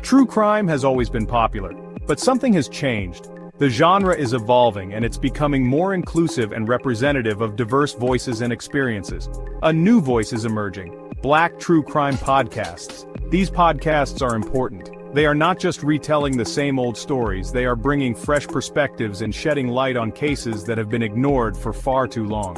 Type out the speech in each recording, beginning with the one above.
True crime has always been popular, but something has changed. The genre is evolving and it's becoming more inclusive and representative of diverse voices and experiences. A new voice is emerging: Black true crime podcasts. These podcasts are important. They are not just retelling the same old stories, they are bringing fresh perspectives and shedding light on cases that have been ignored for far too long.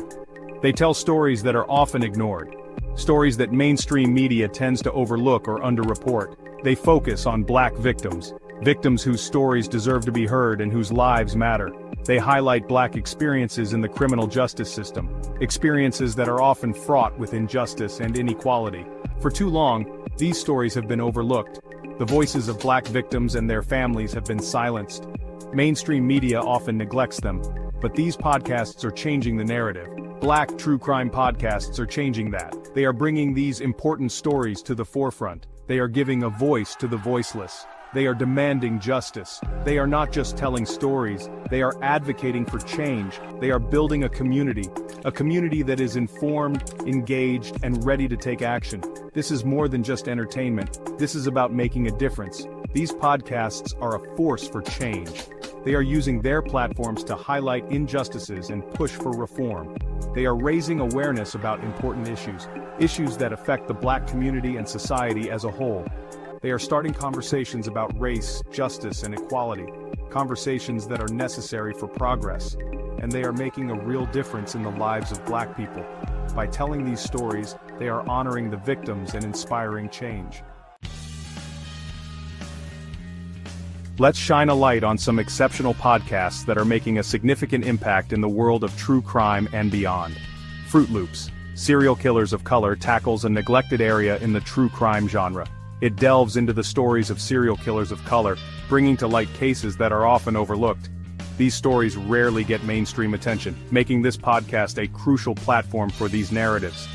They tell stories that are often ignored. Stories that mainstream media tends to overlook or underreport. They focus on Black victims. Victims whose stories deserve to be heard and whose lives matter. They highlight Black experiences in the criminal justice system. Experiences that are often fraught with injustice and inequality. For too long, these stories have been overlooked. The voices of Black victims and their families have been silenced. Mainstream media often neglects them, but these podcasts are changing the narrative. Black true crime podcasts are changing that. They are bringing these important stories to the forefront. They are giving a voice to the voiceless. They are demanding justice. They are not just telling stories, they are advocating for change. They are building a community that is informed, engaged, and ready to take action. This is more than just entertainment. This is about making a difference. These podcasts are a force for change. They are using their platforms to highlight injustices and push for reform. They are raising awareness about important issues that affect the Black community and society as a whole. They are starting conversations about race, justice, and equality, conversations that are necessary for progress, and they are making a real difference in the lives of Black people. By telling these stories, they are honoring the victims and inspiring change. Let's shine a light on some exceptional podcasts that are making a significant impact in the world of true crime and beyond. Fruit Loops, Serial Killers of Color, tackles a neglected area in the true crime genre. It delves into the stories of serial killers of color, bringing to light cases that are often overlooked. These stories rarely get mainstream attention, making this podcast a crucial platform for these narratives.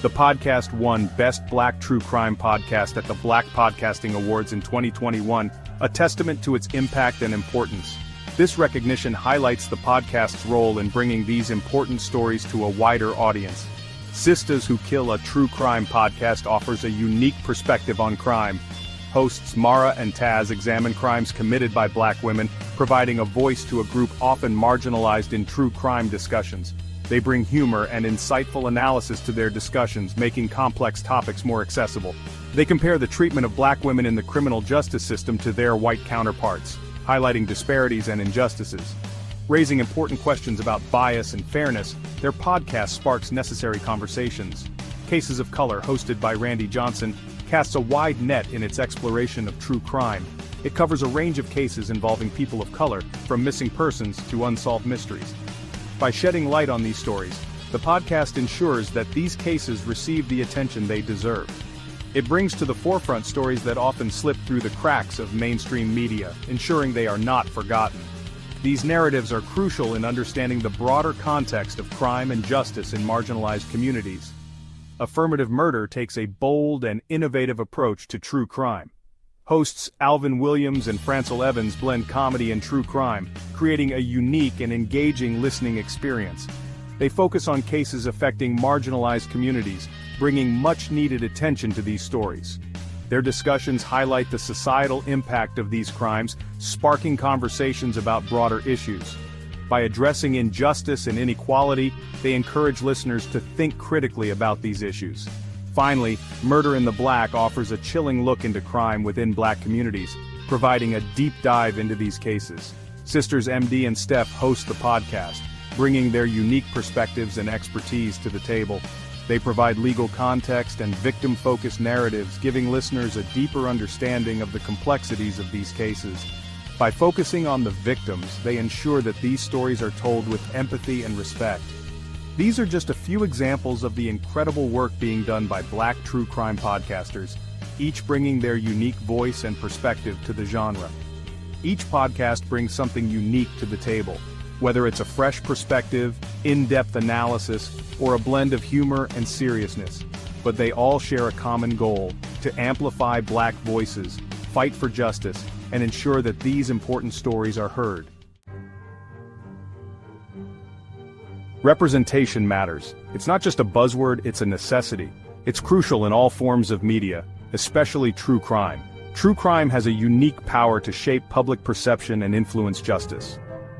The podcast won Best Black True Crime Podcast at the Black Podcasting Awards in 2021, a testament to its impact and importance. This recognition highlights the podcast's role in bringing these important stories to a wider audience. Sisters Who Kill, a true crime podcast, offers a unique perspective on crime. Hosts Mara and Taz examine crimes committed by Black women, providing a voice to a group often marginalized in true crime discussions. They bring humor and insightful analysis to their discussions, making complex topics more accessible. They compare the treatment of Black women in the criminal justice system to their white counterparts, highlighting disparities and injustices. Raising important questions about bias and fairness, their podcast sparks necessary conversations. Cases of Color, hosted by Randy Johnson, casts a wide net in its exploration of true crime. It covers a range of cases involving people of color, from missing persons to unsolved mysteries. By shedding light on these stories, the podcast ensures that these cases receive the attention they deserve. It brings to the forefront stories that often slip through the cracks of mainstream media, ensuring they are not forgotten. These narratives are crucial in understanding the broader context of crime and justice in marginalized communities. Affirmative Murder takes a bold and innovative approach to true crime. Hosts Alvin Williams and Francel Evans blend comedy and true crime, creating a unique and engaging listening experience. They focus on cases affecting marginalized communities, bringing much-needed attention to these stories. Their discussions highlight the societal impact of these crimes, sparking conversations about broader issues. By addressing injustice and inequality, they encourage listeners to think critically about these issues. Finally, Murder in the Black offers a chilling look into crime within Black communities, providing a deep dive into these cases. Sisters MD and Steph host the podcast, bringing their unique perspectives and expertise to the table. They provide legal context and victim-focused narratives, giving listeners a deeper understanding of the complexities of these cases. By focusing on the victims, they ensure that these stories are told with empathy and respect. These are just a few examples of the incredible work being done by Black true crime podcasters, each bringing their unique voice and perspective to the genre. Each podcast brings something unique to the table, whether it's a fresh perspective, in-depth analysis, or a blend of humor and seriousness. But they all share a common goal: to amplify Black voices, fight for justice, and ensure that these important stories are heard. Representation matters. It's not just a buzzword, it's a necessity. It's crucial in all forms of media, especially true crime. True crime has a unique power to shape public perception and influence justice.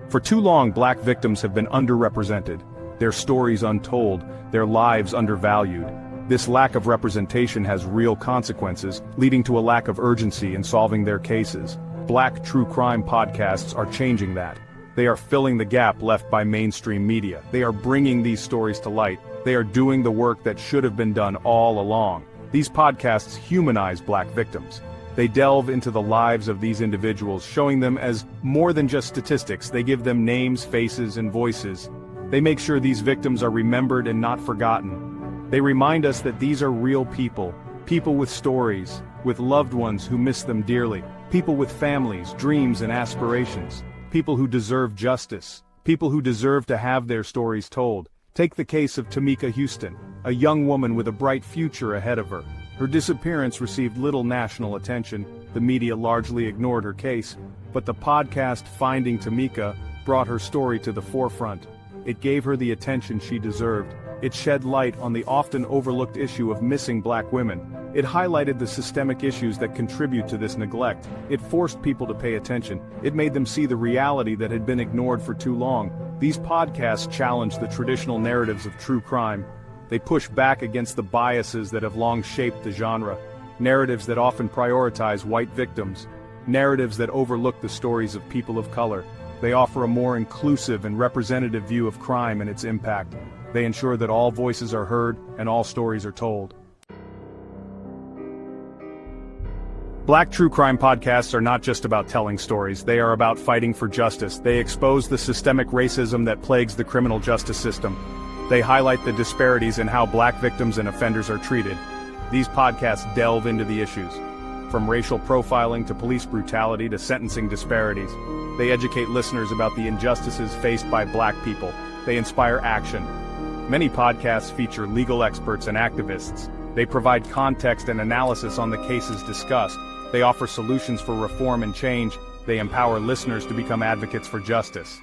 For too long, Black victims have been underrepresented, their stories untold, their lives undervalued. This lack of representation has real consequences, leading to a lack of urgency in solving their cases. Black true crime podcasts are changing that. They are filling the gap left by mainstream media. They are bringing these stories to light. They are doing the work that should have been done all along. These podcasts humanize Black victims. They delve into the lives of these individuals, showing them as more than just statistics. They give them names, faces, and voices. They make sure these victims are remembered and not forgotten. They remind us that these are real people, people with stories, with loved ones who miss them dearly, people with families, dreams, and aspirations. People who deserve justice, people who deserve to have their stories told. Take the case of Tamika Houston, a young woman with a bright future ahead of her. Her disappearance received little national attention, the media largely ignored her case, but the podcast Finding Tamika brought her story to the forefront. It gave her the attention she deserved. It shed light on the often overlooked issue of missing Black women. It highlighted the systemic issues that contribute to this neglect. It forced people to pay attention. It made them see the reality that had been ignored for too long. These podcasts challenge the traditional narratives of true crime. They push back against the biases that have long shaped the genre. Narratives that often prioritize white victims. Narratives that overlook the stories of people of color. They offer a more inclusive and representative view of crime and its impact. They ensure that all voices are heard and all stories are told. Black true crime podcasts are not just about telling stories, they are about fighting for justice. They expose the systemic racism that plagues the criminal justice system. They highlight the disparities in how Black victims and offenders are treated. These podcasts delve into the issues, from racial profiling to police brutality to sentencing disparities. They educate listeners about the injustices faced by Black people. They inspire action. Many podcasts feature legal experts and activists. They provide context and analysis on the cases discussed. They offer solutions for reform and change. They empower listeners to become advocates for justice.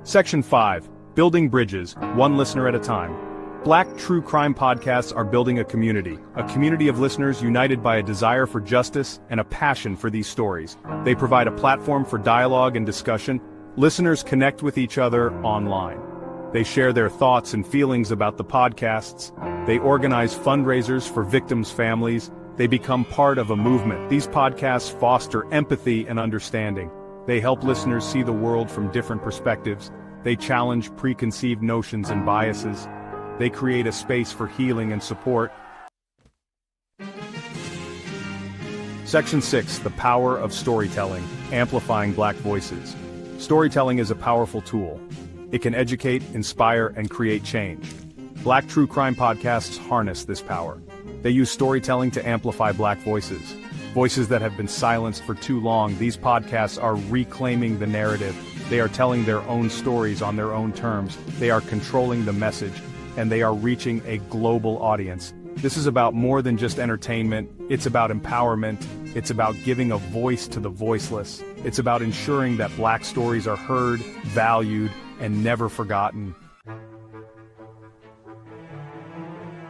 Section 5. Building Bridges, one listener at a time. Black true crime podcasts are building a community of listeners united by a desire for justice and a passion for these stories. They provide a platform for dialogue and discussion. Listeners connect with each other online. They share their thoughts and feelings about the podcasts. They organize fundraisers for victims' families. They become part of a movement. These podcasts foster empathy and understanding. They help listeners see the world from different perspectives. They challenge preconceived notions and biases. They create a space for healing and support. Section 6. The Power of Storytelling, Amplifying Black Voices. Storytelling is a powerful tool. It can educate, inspire, and create change. Black true crime podcasts harness this power. They use storytelling to amplify Black voices. Voices that have been silenced for too long. These podcasts are reclaiming the narrative. They are telling their own stories on their own terms. They are controlling the message, and they are reaching a global audience. This is about more than just entertainment. It's about empowerment. It's about giving a voice to the voiceless. It's about ensuring that Black stories are heard, valued, and never forgotten.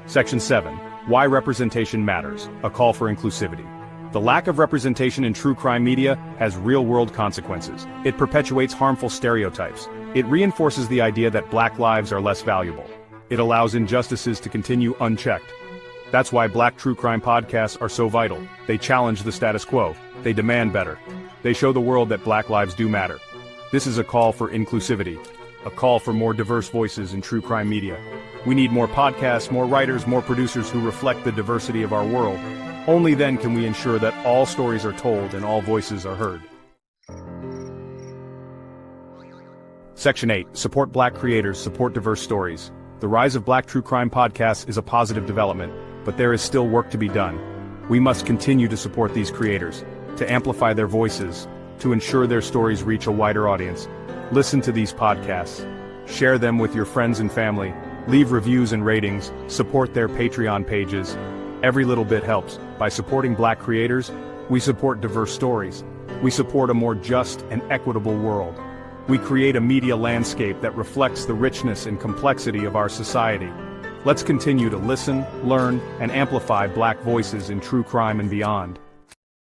Section 7. Why Representation Matters, a call for inclusivity. The lack of representation in true crime media has real-world consequences. It perpetuates harmful stereotypes. It reinforces the idea that Black lives are less valuable. It allows injustices to continue unchecked. That's why Black true crime podcasts are so vital. They challenge the status quo. They demand better. They show the world that Black lives do matter. This is a call for inclusivity, a call for more diverse voices in true crime media. We need more podcasts, more writers, more producers who reflect the diversity of our world. Only then can we ensure that all stories are told and all voices are heard. Section 8. Support Black creators, support diverse stories. The rise of Black true crime podcasts is a positive development, but there is still work to be done. We must continue to support these creators, to amplify their voices, to ensure their stories reach a wider audience. Listen to these podcasts. Share them with your friends and family. Leave reviews and ratings. Support their Patreon pages. Every little bit helps. By supporting Black creators, we support diverse stories. We support a more just and equitable world. we create a media landscape that reflects the richness and complexity of our society. Let's continue to listen, learn, and amplify Black voices in true crime and beyond.